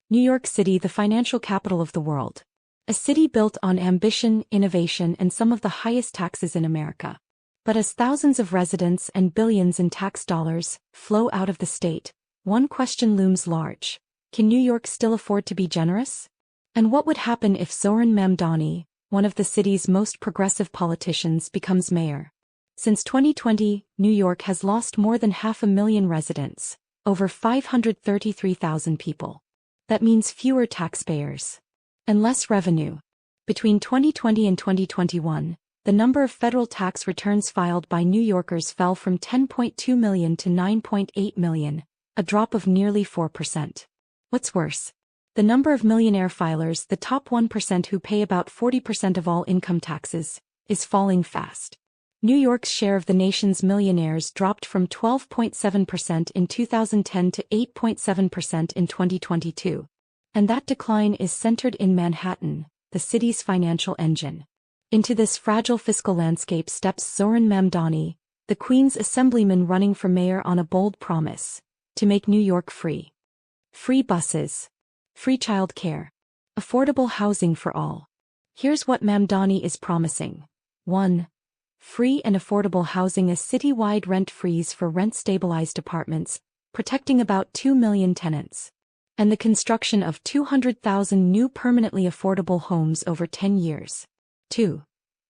New York City, the financial capital of the world. A city built on ambition, innovation, and some of the highest taxes in America. But as thousands of residents and billions in tax dollars flow out of the state, one question looms large. Can New York still afford to be generous? And what would happen if Zohran Mamdani, one of the city's most progressive politicians, becomes mayor? Since 2020, New York has lost more than 500,000 residents, over 533,000 people. That means fewer taxpayers and less revenue. Between 2020 and 2021, the number of federal tax returns filed by New Yorkers fell from 10.2 million to 9.8 million, a drop of nearly 4%. What's worse? The number of millionaire filers, the top 1% who pay about 40% of all income taxes, is falling fast. New York's share of the nation's millionaires dropped from 12.7% in 2010 to 8.7% in 2022. And that decline is centered in Manhattan, the city's financial engine. Into this fragile fiscal landscape steps Zohran Mamdani, the Queen's Assemblyman running for mayor on a bold promise to make New York free. Free buses. Free child care. Affordable housing for all. Here's what Mamdani is promising. 1. Free and affordable housing, a citywide rent freeze for rent-stabilized apartments, protecting about 2 million tenants. And the construction of 200,000 new permanently affordable homes over 10 years. 2.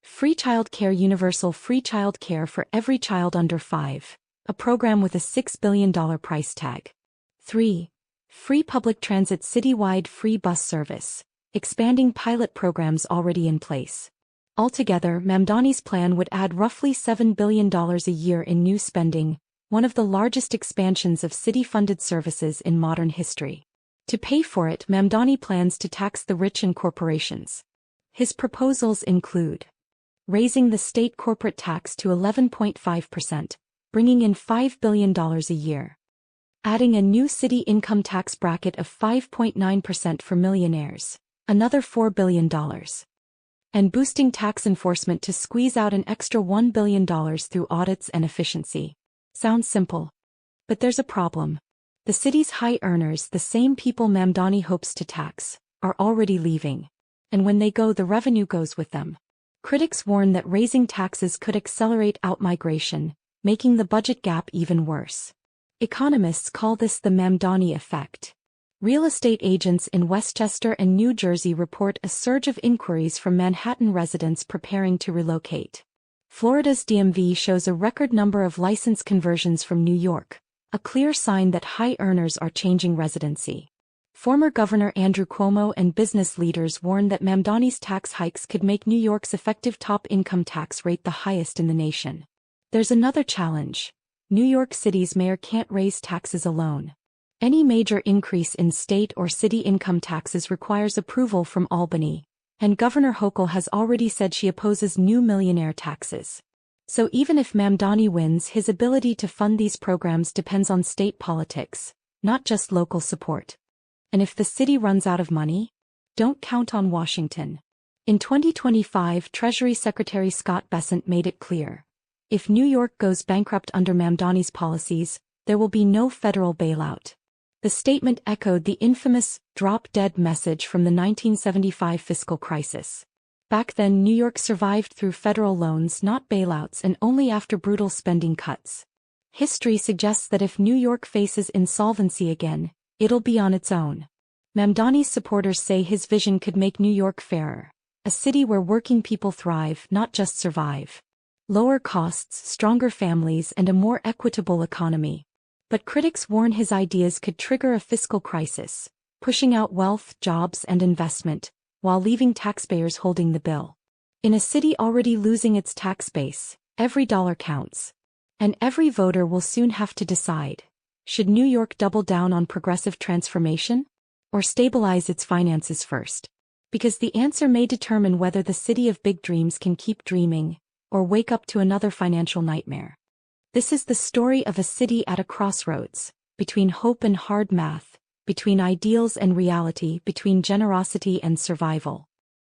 Free child care, universal free child care for every child under 5, a program with a $6 billion price tag. 3. Free public transit, citywide free bus service, expanding pilot programs already in place. Altogether, Mamdani's plan would add roughly $7 billion a year in new spending, one of the largest expansions of city-funded services in modern history. To pay for it, Mamdani plans to tax the rich and corporations. His proposals include raising the state corporate tax to 11.5%, bringing in $5 billion a year. Adding a new city income tax bracket of 5.9% for millionaires, another $4 billion. And boosting tax enforcement to squeeze out an extra $1 billion through audits and efficiency. Sounds simple. But there's a problem. The city's high earners, the same people Mamdani hopes to tax, are already leaving. And when they go, the revenue goes with them. Critics warn that raising taxes could accelerate outmigration, making the budget gap even worse. Economists call this the Mamdani Effect. Real estate agents in Westchester and New Jersey report a surge of inquiries from Manhattan residents preparing to relocate. Florida's DMV shows a record number of license conversions from New York, a clear sign that high earners are changing residency. Former Governor Andrew Cuomo and business leaders warn that Mamdani's tax hikes could make New York's effective top income tax rate the highest in the nation. There's another challenge. New York City's mayor can't raise taxes alone. Any major increase in state or city income taxes requires approval from Albany, and Governor Hochul has already said she opposes new millionaire taxes. So even if Mamdani wins, his ability to fund these programs depends on state politics, not just local support. And if the city runs out of money, don't count on Washington. In 2025, Treasury Secretary Scott Bessent made it clear. If New York goes bankrupt under Mamdani's policies, there will be no federal bailout. The statement echoed the infamous drop-dead message from the 1975 fiscal crisis. Back then, New York survived through federal loans, not bailouts, and only after brutal spending cuts. History suggests that if New York faces insolvency again, it'll be on its own. Mamdani's supporters say his vision could make New York fairer, a city where working people thrive, not just survive. Lower costs, stronger families, and a more equitable economy. But critics warn his ideas could trigger a fiscal crisis, pushing out wealth, jobs, and investment, while leaving taxpayers holding the bill. In a city already losing its tax base, every dollar counts. And every voter will soon have to decide. Should New York double down on progressive transformation? Or stabilize its finances first? Because the answer may determine whether the city of big dreams can keep dreaming, or wake up to another financial nightmare. This is the story of a city at a crossroads, between hope and hard math, between ideals and reality, between generosity and survival.